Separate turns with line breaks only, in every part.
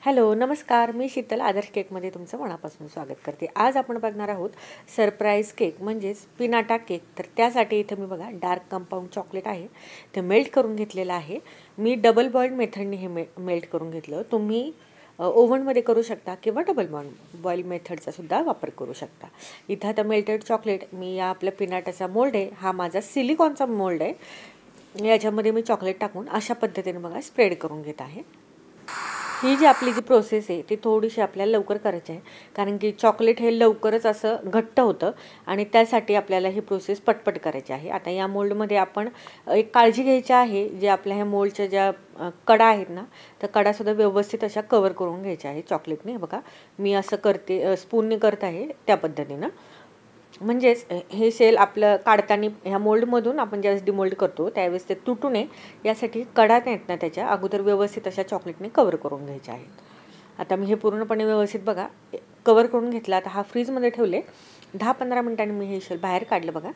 Hello नमस्कार, मी शीतल आदर्श केकमध्ये तुमचं मनापासून स्वागत करते। आज आपण बघणार आहोत सरप्राईज केक म्हणजेच पिनाटा केक। तर त्यासाठी इथे मी बघा डार्क कंपाऊंड चॉकलेट आहे ते मेल्ट करून घेतलेलं आहे। मी डबल बॉइल्ड मेथडने हे मेल्ट करून घेतलं। तुम्ही ओव्हनमध्ये करू शकता किंवा डबल बॉईल मेथडचा सुद्धा वापर करू शकता। इथं आता मेल्टेड चॉकलेट मी या आपल्या पिनाटाचा मोल्ड आहे, हा माझा सिलिकॉनचा मोल्ड आहे। याच्यामध्ये मी चॉकलेट टाकून अशा पद्धतीने बघा स्प्रेड करून घेत आहे। ही जी आपली प्रोसेस आहे ती थोडीशी आपल्याला लवकर करायची आहे, कारण की चॉकलेट हे लवकरच असं घट्ट होतं आणि त्यासाठी आपल्याला ही प्रोसेस पटपट करायची आहे। आता या मोल्डमध्ये आपण एक काळजी घ्यायची आहे, जे आपल्या ह्या मोल्डच्या ज्या कडा आहेत ना, त्या कडासुद्धा व्यवस्थित अशा कवर करून घ्यायच्या आहे चॉकलेटने। बघा मी असं करते, स्पूनने करत आहे त्या पद्धतीनं। म्हणजेच हे शेल आपलं काढताना ह्या मोल्डमधून आपण ज्यावेळेस डिमोल्ड करतो त्यावेळेस ते तुटू नये यासाठी कडा आहेत ना त्याच्या अगोदर व्यवस्थित अशा चॉकलेटने कवर करून घ्यायचे आहेत। आता मी हे पूर्णपणे व्यवस्थित बघा कवर करून घेतला। आता हा फ्रीजमध्ये ठेवले 10-15 मिनिटांनी मी हे शेल बाहेर काढलं बघा।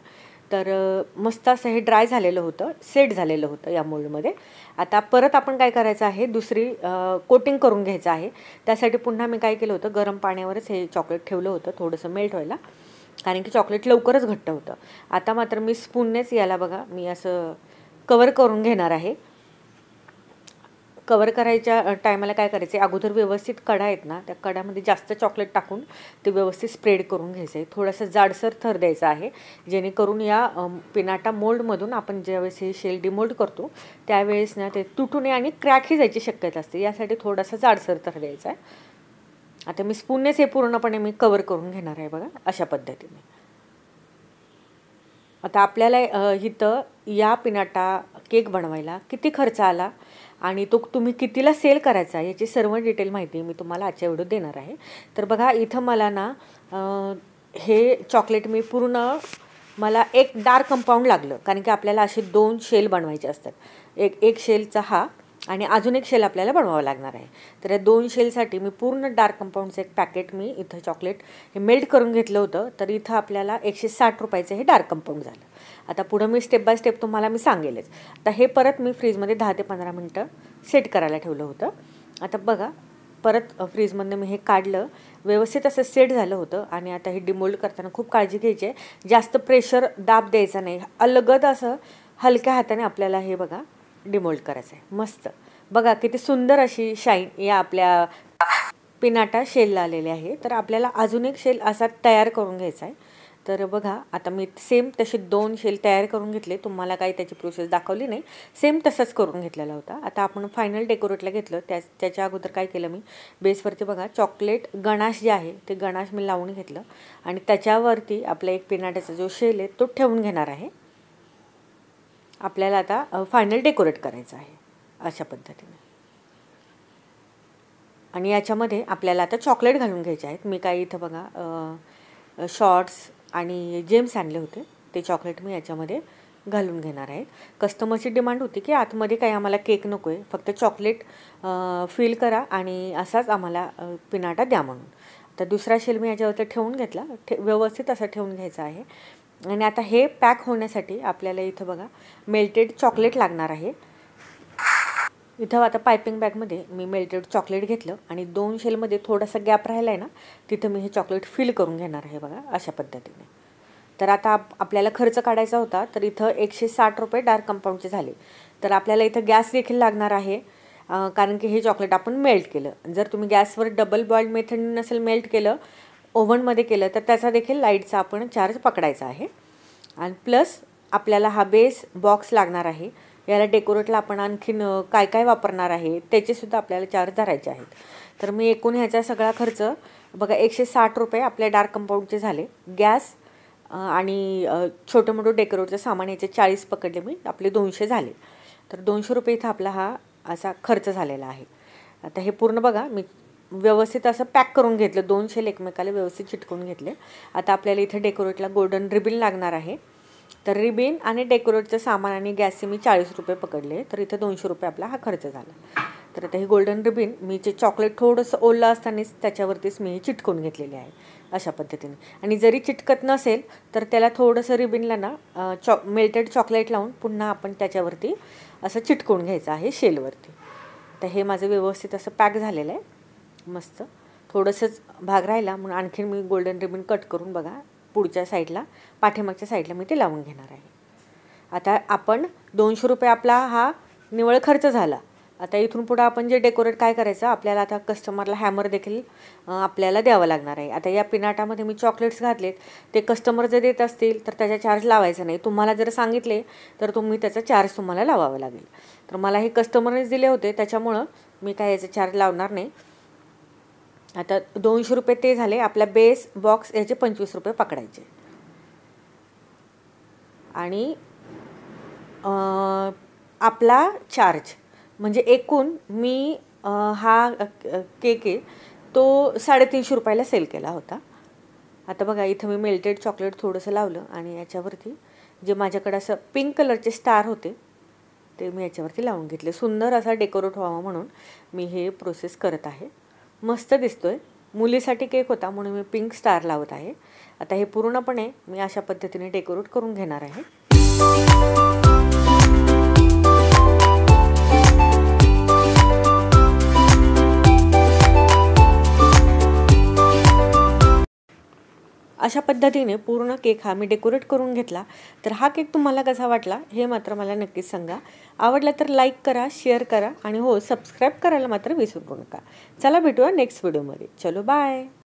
तर मस्त असं हे ड्राय झालेलं होतं, सेट झालेलं होतं या मोल्डमध्ये। आता परत आपण काय करायचं आहे, दुसरी कोटिंग करून घ्यायचं आहे। त्यासाठी पुन्हा मी काय केलं होतं, गरम पाण्यावरच हे चॉकलेट ठेवलं होतं थोडंसं मेल्ट व्हायला, कारण की चॉकलेट लवकरच घट्ट होतं। आता मात्र मी स्पूननेच याला बघा मी असं कवर करून घेणार आहे। कवर करायच्या टायमाला काय करायचं, अगोदर व्यवस्थित कडा आहेत ना त्या कडामध्ये जास्त चॉकलेट टाकून ते व्यवस्थित स्प्रेड करून घ्यायचं आहे। थोडंसं जाडसर थर द्यायचा आहे, जेणेकरून या पिनाटा मोल्डमधून आपण ज्यावेळेस हे शेल डिमोल्ड करतो त्यावेळेस ना ते तुटू नये आणि क्रॅकही जायची शक्यता असते, यासाठी थोडासा जाडसर थर द्यायचा आहे। आता मी स्पूननेच हे पूर्णपणे मी कवर करून घेणार आहे बघा अशा पद्धतीने। आता आपल्याला इथं या पिनाटा केक बनवायला किती खर्च आला आणि तो तुम्ही कितीला सेल करायचा याची सर्व डिटेल माहिती मी तुम्हाला आजच्या व्हिडिओत देणार आहे। तर बघा इथं मला ना हे चॉकलेट मी पूर्ण मला एक डार्क कंपाऊंड लागलं, कारण की आपल्याला असे 2 शेल बनवायचे असतात। एक शेलचा हा आणि अजून एक शेल आपल्याला बनवावं लागणार आहे। तर या 2 शेलसाठी मी पूर्ण डार्क कंपाऊंडचं एक पॅकेट मी इथं चॉकलेट हे मेल्ट करून घेतलं होतं। तर इथं आपल्याला 160 रुपयाचं हे डार्क कंपाऊंड झालं। आता पुढं मी स्टेप बाय स्टेप तुम्हाला मी सांगेलच। आता हे परत मी फ्रीजमध्ये 10 ते 15 मिनटं सेट करायला ठेवलं होतं। आता बघा परत फ्रीजमधनं मी हे काढलं, व्यवस्थित असं सेट झालं होतं। आणि आता हे डिमोल्ड करताना खूप काळजी घ्यायची आहे, जास्त प्रेशर दाब द्यायचा नाही, अलगद असं हलक्या हाताने आपल्याला हे बघा डिमोल्ड करायचं आहे। मस्त बघा किती सुंदर अशी शाईन या आपल्या पिनाटा शेलला आलेले आहे। तर आपल्याला अजून एक शेल असा तयार करून घ्यायचा आहे। तर बघा आता मी सेम तसे 2 शेल तयार करून घेतले, तुम्हाला काही त्याची प्रोसेस दाखवली नाही, सेम तसंच करून घेतलेला होता। आता आपण फायनल डेकोरेटला घेतलं, त्याच्या अगोदर काय केलं मी, बेसवरती बघा चॉकलेट गणाश जे आहे ते गणाश मी लावून घेतलं आणि त्याच्यावरती आपला एक पिनाटाचा जो शेल आहे तो ठेवून घेणार आहे। आपल्याला आता फायनल डेकोरेट करायचं आहे अशा पद्धतीने। आणि याच्यामध्ये आपल्याला आता चॉकलेट घालून घ्यायचे आहेत। मी काही इथं बघा शॉर्ट्स आणि जेम्स आणले होते, ते चॉकलेट मी याच्यामध्ये घालून घेणार आहे। कस्टमरची डिमांड होती की आतमध्ये काही आम्हाला केक नको आहे, फक्त चॉकलेट फिल करा आणि असाच आम्हाला पिनाटा द्या म्हणून। तर दुसरा शेल मी याच्यावरती ठेवून घेतला, व्यवस्थित असं ठेवून घ्यायचं आहे। आणि आता हे पॅक होण्यासाठी आपल्याला इथं बघा मेल्टेड चॉकलेट लागणार आहे। इथं आता पायपिंग बॅगमध्ये मी मेल्टेड चॉकलेट घेतलं आणि 2 शेलमध्ये थोडासा गॅप राहिला आहे ना, तिथं मी हे चॉकलेट फिल करून घेणार आहे बघा अशा पद्धतीने। तर आता आपल्याला खर्च काढायचा होता, तर इथं 160 रुपये डार्क कंपाऊंडचे झाले। तर आपल्याला इथं गॅस देखील लागणार आहे, कारण की हे चॉकलेट आपण मेल्ट केलं। जर तुम्ही गॅसवर डबल बॉइल्ड मेथडने नसेल मेल्ट केलं, ओव्हनमध्ये केलं, तर त्याचा देखील लाईटचा आपण चार्ज पकडायचा आहे। आणि प्लस आपल्याला हा बेस बॉक्स लागणार आहे, याला डेकोरेटला आपण आणखीन काय काय वापरणार आहे त्याचेसुद्धा आपल्याला चार्ज धरायचे आहेत। तर मी एकूण ह्याचा सगळा खर्च बघा 160 रुपये आपल्या डार्क कंपाऊंडचे झाले। गॅस आणि छोटं मोठं डेकोरेटचं सामान याचे 40 पकडले मी, आपले 200 झाले। तर 200 रुपये इथं आपला हा असा खर्च झालेला आहे। आता हे पूर्ण बघा मी व्यवस्थित असं पॅक करून घेतलं, 2 शेल एकमेकाला व्यवस्थित चिटकवून घेतले। आता आपल्याला इथं डेकोरेटला गोल्डन रिबन लागणार आहे। तर रिबीन आणि डेकोरेटचं सामान आणि गॅसचे मी 40 रुपये पकडले, तर इथं 200 रुपये आपला हा खर्च झाला। तर आता हे गोल्डन रिबीन मी जे चॉकलेट थोडंसं ओलं असतानाच त्याच्यावरतीच मी चिटकवून घेतलेले आहे अशा पद्धतीने। आणि जरी चिटकत नसेल तर त्याला थोडंसं रिबीनला ना मेल्टेड चॉकलेट लावून पुन्हा आपण त्याच्यावरती असं चिटकवून घ्यायचं आहे शेलवरती। तर हे माझं व्यवस्थित असं पॅक झालेलं आहे। मस्त थोडंसंच भाग राहिला म्हणून आणखीन मी गोल्डन रिबन कट करून बघा पुढच्या साईडला पाठीमागच्या साईडला मी ते लावून घेणार आहे. आता आपण 200 रुपये आपला हा निव्वळ खर्च झाला. आता इथून पुढं आपण जे डेकोरेट काय करायचं आपल्याला आता कस्टमरला हॅमर देखील आपल्याला द्यावं लागणार आहे. आता या पिनाटामध्ये मी चॉकलेट्स घातलेत, ते कस्टमर जर देत असतील तर त्याचा चार्ज लावायचा नाही. तुम्हाला जर सांगितले तर तुम्ही त्याचा चार्ज तुम्हाला लावावा लागेल. तर मला हे कस्टमरनेच दिले होते त्याच्यामुळं मी काय याचा चार्ज लावणार नाही. आता 200 रुपये ते झाले. आपला बेस बॉक्स याचे 25 रुपये पकडायचे. आणि आपला चार्ज म्हणजे एकूण मी हा केक आहे तो 350 रुपयाला सेल केला होता. आता बघा इथं मी मेल्टेड चॉकलेट थोडंसं लावलं आणि याच्यावरती जे माझ्याकडे असं पिंक कलरचे स्टार होते ते मी याच्यावरती लावून घेतले. सुंदर असा डेकोरेट व्हावा म्हणून मी हे प्रोसेस करत आहे. मस्त दिसतोय. मुलीसाठी केक होता म्हणून मी पिंक स्टार लावत आहे. आता हे पूर्णपणे मी अशा पद्धतीने डेकोरेट करून घेणार आहे. अशा पद्धतीने पूर्ण केक हा मी डेकोरेट करून घेतला. तर हा केक तुम्हाला कसा वाटला हे मात्र मला नक्कीच सांगा. आवडला तर लाईक करा, शेअर करा आणि हो सबस्क्राईब करायला मात्र विसरू नका. चला भेटूया नेक्स्ट व्हिडिओमध्ये. चलो बाय.